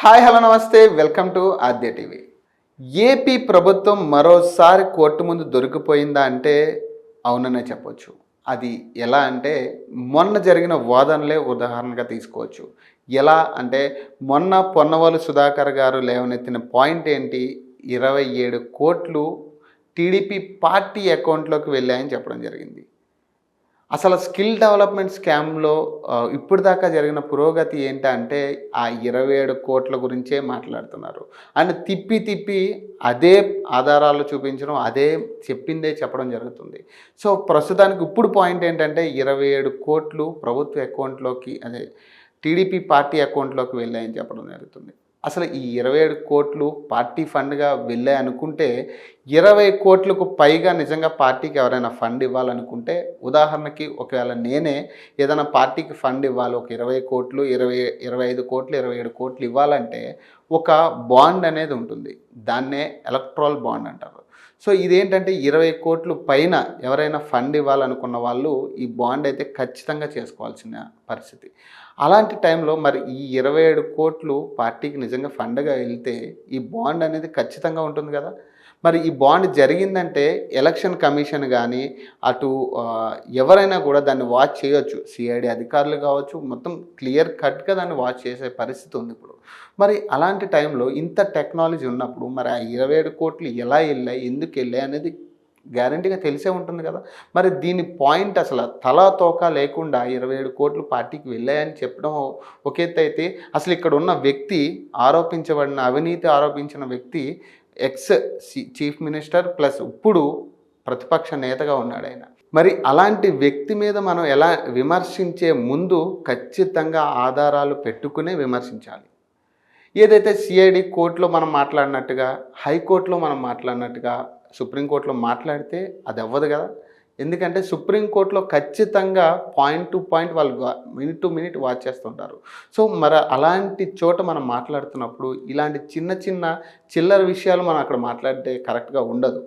Hi hello నమస్తే welcome to Aadya TV. AP ప్రభుత్వం మరోసారి కోర్టు ముందు దొరికిపోయిందా అంటే అవుననే చెప్పొచ్చు. అది ఎలా అంటే మొన్న జరిగిన వాదనలే ఉదాహరణగా తీసుకోవచ్చు. ఎలా అంటే మొన్న పొన్నవోలు సుధాకర్ గారు లేవనెత్తిన పాయింట్ ఏంటి, 27 కోట్లు టీడీపీ పార్టీ అకౌంట్లోకి వెళ్ళాయని చెప్పడం జరిగింది. అసలు స్కిల్ డెవలప్మెంట్ స్కామ్లో ఇప్పుడు దాకా జరిగిన పురోగతి ఏంటంటే ఆ 27 కోట్ల గురించే మాట్లాడుతున్నారు. అండ్ తిప్పి తిప్పి అదే ఆధారాలు చూపించడం, అదే చెప్పిందే చెప్పడం జరుగుతుంది. సో ప్రస్తుతానికి ఇప్పుడు పాయింట్ ఏంటంటే 27 కోట్లు ప్రభుత్వ అకౌంట్లోకి, అదే టీడీపీ పార్టీ అకౌంట్లోకి వెళ్ళాయని చెప్పడం జరుగుతుంది. అసలు ఈ 27 కోట్లు పార్టీ ఫండ్గా వెళ్ళాయి అనుకుంటే 20 కోట్లకు పైగా నిజంగా పార్టీకి ఎవరైనా ఫండ్ ఇవ్వాలనుకుంటే, ఉదాహరణకి ఒకవేళ నేనే ఏదైనా పార్టీకి ఫండ్ ఇవ్వాలి, ఒక 20 కోట్లు 25 కోట్లు 27 కోట్లు ఇవ్వాలంటే ఒక బాండ్ అనేది ఉంటుంది. దాన్నే ఎలక్ట్రల్ బాండ్ అంటారు. సో ఇదేంటంటే 20 కోట్లు పైన ఎవరైనా ఫండ్ ఇవ్వాలనుకున్న వాళ్ళు ఈ బాండ్ అయితే ఖచ్చితంగా చేసుకోవాల్సిన పరిస్థితి. అలాంటి టైంలో మరి ఈ 27 కోట్లు పార్టీకి నిజంగా ఫండ్గా వెళ్తే ఈ బాండ్ అనేది ఖచ్చితంగా ఉంటుంది కదా. మరి ఈ బాండ్ జరిగిందంటే ఎలక్షన్ కమిషన్ కానీ అటు ఎవరైనా కూడా దాన్ని వాచ్ చేయొచ్చు. సిఐడి అధికారులు కావచ్చు, మొత్తం క్లియర్ కట్గా దాన్ని వాచ్ చేసే పరిస్థితి ఉంది ఇప్పుడు. మరి అలాంటి టైంలో ఇంత టెక్నాలజీ ఉన్నప్పుడు మరి ఆ 27 కోట్లు ఎలా వెళ్ళాయి, ఎందుకు వెళ్ళాయి అనేది గ్యారంటీగా తెలిసే ఉంటుంది కదా. మరి దీని పాయింట్ అసలు తలా తోక లేకుండా 27 కోట్లు పార్టీకి వెళ్ళాయని చెప్పడం ఒక ఎత్తు అయితే, అసలు ఇక్కడ ఉన్న వ్యక్తి, ఆరోపించబడిన అవినీతి ఆరోపించిన వ్యక్తి ఎక్స్ చీఫ్ మినిస్టర్ ప్లస్ ఇప్పుడు ప్రతిపక్ష నేతగా ఉన్నాడు ఆయన. మరి అలాంటి వ్యక్తి మీద మనం ఎలా విమర్శించే ముందు ఖచ్చితంగా ఆధారాలు పెట్టుకునే విమర్శించాలి. ఏదైతే సిఐడి కోర్టులో మనం మాట్లాడినట్టుగా, హైకోర్టులో మనం మాట్లాడినట్టుగా సుప్రీంకోర్టులో మాట్లాడితే అది అవ్వదు కదా. ఎందుకంటే సుప్రీంకోర్టులో ఖచ్చితంగా పాయింట్ టు పాయింట్ వాళ్ళు మినిట్ టు మినిట్ వాచ్ చేస్తుంటారు. సో మరి అలాంటి చోట మనం మాట్లాడుతున్నప్పుడు ఇలాంటి చిన్న చిన్న చిల్లర విషయాలు మనం అక్కడ మాట్లాడితే కరెక్ట్గా ఉండదు.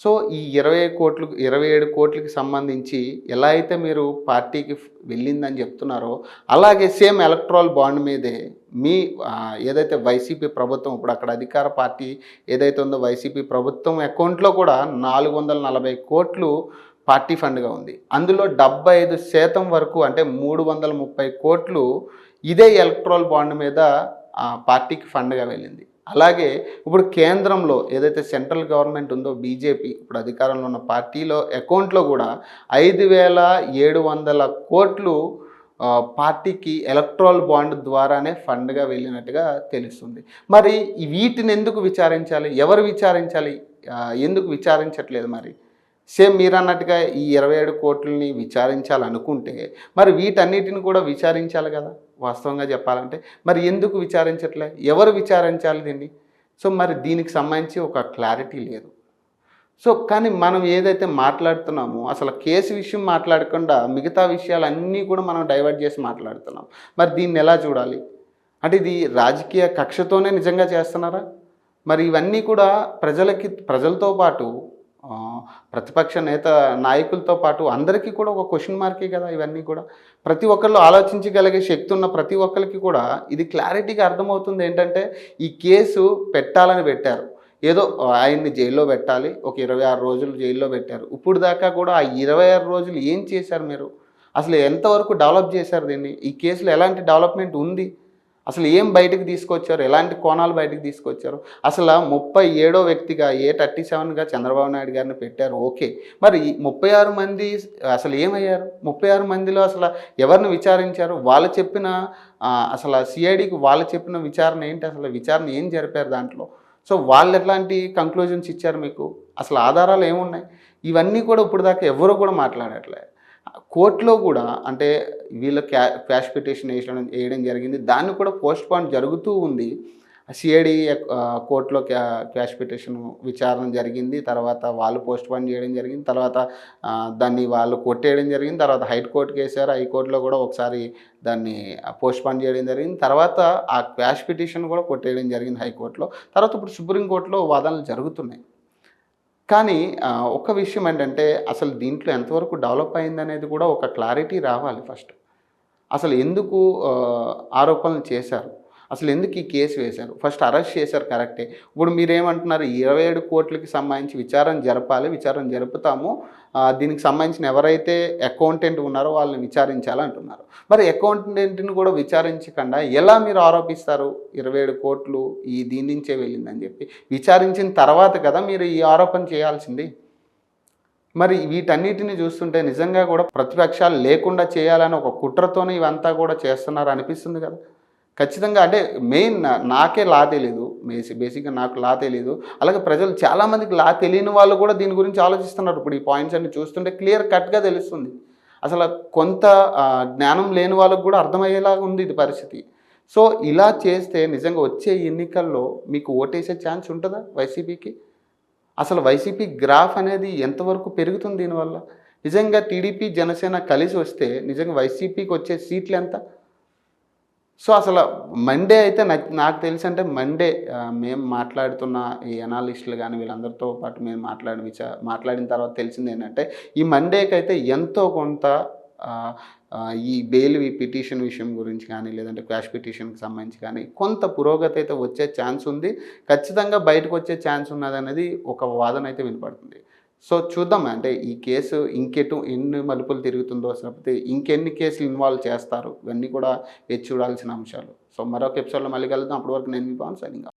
సో ఈ 27 కోట్లకి సంబంధించి ఎలా అయితే మీరు పార్టీకి వెళ్ళిందని చెప్తున్నారో, అలాగే సేమ్ ఎలక్ట్రల్ బాండ్ మీదే మీ ఏదైతే వైసీపీ ప్రభుత్వం ఇప్పుడు అక్కడ అధికార పార్టీ ఏదైతే ఉందో వైసీపీ ప్రభుత్వం అకౌంట్లో కూడా 440 కోట్లు పార్టీ ఫండ్గా ఉంది. అందులో 75% వరకు అంటే 330 కోట్లు ఇదే ఎలక్ట్రల్ బాండ్ మీద పార్టీకి ఫండ్గా వెళ్ళింది. అలాగే ఇప్పుడు కేంద్రంలో ఏదైతే సెంట్రల్ గవర్నమెంట్ ఉందో బీజేపీ ఇప్పుడు అధికారంలో ఉన్న పార్టీలో అకౌంట్లో కూడా 5,700 కోట్లు పార్టీకి ఎలక్ట్రల్ బాండ్ ద్వారానే ఫండ్గా వెళ్ళినట్టుగా తెలుస్తుంది. మరి వీటిని ఎందుకు విచారించాలి, ఎవరు విచారించాలి, ఎందుకు విచారించట్లేదు? మరి సేమ్ మీరు అన్నట్టుగా ఈ 27 కోట్లని విచారించాలనుకుంటే మరి వీటన్నిటిని కూడా విచారించాలి కదా వాస్తవంగా చెప్పాలంటే. మరి ఎందుకు విచారించట్లే, ఎవరు విచారించాలి దీన్ని? సో మరి దీనికి సంబంధించి ఒక క్లారిటీ లేదు. సో కానీ మనం ఏదైతే మాట్లాడుతున్నామో అసలు కేసు విషయం మాట్లాడకుండా మిగతా విషయాలన్నీ కూడా మనం డైవర్ట్ చేసి మాట్లాడుతున్నాం. మరి దీన్ని ఎలా చూడాలి? అంటే ఇది రాజకీయ కక్షతోనే నిజంగా చేస్తున్నారా? మరి ఇవన్నీ కూడా ప్రజలతో పాటు ప్రతిపక్ష నేత నాయకులతో పాటు అందరికీ కూడా ఒక క్వశ్చన్ మార్కే కదా ఇవన్నీ కూడా. ప్రతి ఒక్కళ్ళు ఆలోచించగలిగే శక్తి ఉన్న ప్రతి ఒక్కరికి కూడా ఇది క్లారిటీగా అర్థమవుతుంది. ఏంటంటే ఈ కేసు పెట్టాలని పెట్టారు, ఏదో ఆయన్ని జైల్లో పెట్టాలి, ఒక 26 రోజులు జైల్లో పెట్టారు. ఇప్పుడు దాకా కూడా ఆ 26 రోజులు ఏం చేశారు మీరు? అసలు ఎంతవరకు డెవలప్ చేశారు దీన్ని? ఈ కేసులో ఎలాంటి డెవలప్మెంట్ ఉంది? అసలు ఏం బయటకు తీసుకొచ్చారు, ఎలాంటి కోణాలు బయటకు తీసుకొచ్చారు? అసలు 37వ వ్యక్తిగా A37గా చంద్రబాబు నాయుడు గారిని పెట్టారు, ఓకే. మరి 36 మంది అసలు ఏమయ్యారు? 36 మందిలో అసలు ఎవరిని విచారించారు? వాళ్ళు చెప్పిన అసలు సిఐడికి వాళ్ళు చెప్పిన విచారణ ఏంటి? అసలు విచారణ ఏం జరిపారు దాంట్లో? సో వాళ్ళు ఎట్లాంటి కంక్లూజన్స్ ఇచ్చారు మీకు? అసలు ఆధారాలు ఏమున్నాయి? ఇవన్నీ కూడా ఇప్పుడు దాకా ఎవరు కూడా మాట్లాడట్లేదు. కోర్టులో కూడా అంటే వీళ్ళ క్వాష్ పిటిషన్ వేయడం జరిగింది, దాన్ని కూడా పోస్ట్ పోన్ జరుగుతూ ఉంది. సిఐడి కోర్టులో క్వాష్ పిటిషన్ విచారణ జరిగింది, తర్వాత వాళ్ళు పోస్ట్ పోన్ చేయడం జరిగింది, తర్వాత దాన్ని వాళ్ళు కొట్టేయడం జరిగింది, తర్వాత హైకోర్టుకి వేశారు, హైకోర్టులో కూడా ఒకసారి దాన్ని పోస్ట్ పోన్ చేయడం జరిగింది, తర్వాత ఆ క్వాష్ పిటిషన్ కూడా కొట్టేయడం జరిగింది హైకోర్టులో, తర్వాత ఇప్పుడు సుప్రీంకోర్టులో వాదనలు జరుగుతున్నాయి. కానీ ఒక విషయం ఏంటంటే అసలు దీంట్లో ఎంతవరకు డెవలప్ అయిందనేది కూడా ఒక క్లారిటీ రావాలి ఫస్ట్. అసలు ఎందుకు ఆరోపణలు చేశారు? అసలు ఎందుకు ఈ కేసు వేశారు? ఫస్ట్ అరెస్ట్ చేశారు కరెక్టే. ఇప్పుడు మీరేమంటున్నారు 27 కోట్లకి సంబంధించి విచారణ జరపాలి. విచారణ జరుపుతాము. దీనికి సంబంధించిన ఎవరైతే అకౌంటెంట్ ఉన్నారో వాళ్ళని విచారించాలంటున్నారు. మరి అకౌంటెంట్‌ని కూడా విచారించకుండా ఎలా మీరు ఆరోపిస్తారు? 27 కోట్లు దీని నుంచే వెళ్ళిందని చెప్పి. విచారించిన తర్వాత కదా మీరు ఈ ఆరోపణ చేయాల్సింది. మరి వీటన్నిటిని చూస్తుంటే నిజంగా కూడా ప్రతిపక్షాలు లేకుండా చేయాలని ఒక కుట్రతోనే ఇవంతా కూడా చేస్తున్నారు అనిపిస్తుంది కదా. ఖచ్చితంగా అంటే మెయిన్ నాకే లా తెలీదు. బేసిక్‌గా నాకు లా తెలీదు. అలాగే ప్రజలు చాలామందికి లా తెలియని వాళ్ళు కూడా దీని గురించి ఆలోచిస్తున్నారు. ఇప్పుడు ఈ పాయింట్స్ అన్ని చూస్తుంటే క్లియర్ కట్‌గా తెలుస్తుంది. అసలు కొంత జ్ఞానం లేని వాళ్ళకి కూడా అర్థమయ్యేలాగా ఉంది ఇది పరిస్థితి. సో ఇలా చేస్తే నిజంగా వచ్చే ఎన్నికల్లో మీకు ఓటేసే ఛాన్స్ ఉంటుందా వైసీపీకి? అసలు వైసీపీ గ్రాఫ్ అనేది ఎంతవరకు పెరుగుతుంది దీనివల్ల? నిజంగా టీడీపీ, జనసేన కలిసి వస్తే నిజంగా వైసీపీకి వచ్చే సీట్లు ఎంత? సో అసలు మండే అయితే నాకు తెలిసి అంటే మండే మేము మాట్లాడుతున్న ఈ అనాలిస్టులు కానీ వీళ్ళందరితో పాటు మేము మాట్లాడిన తర్వాత తెలిసింది ఏంటంటే ఈ మండేకైతే ఎంతో కొంత ఈ బెయిల్ పిటిషన్ విషయం గురించి కానీ లేదంటే క్వాష్ పిటిషన్కి సంబంధించి కానీ కొంత పురోగతి అయితే వచ్చే ఛాన్స్ ఉంది. ఖచ్చితంగా బయటకు వచ్చే ఛాన్స్ ఉన్నదనేది ఒక వాదన అయితే వినపడుతుంది. సో చూద్దాం అంటే ఈ కేసు ఎన్ని మలుపులు తిరుగుతుందో లేకపోతే ఇంకెన్ని కేసులు ఇన్వాల్వ్ చేస్తారు ఇవన్నీ కూడా వేచి చూడాల్సిన అంశాలు. సో మరొక ఎపిసోడ్లో మళ్ళీ కలుద్దాం. అప్పటి వరకు నేను మీ పవన్ సైనింగ్ ఆఫ్.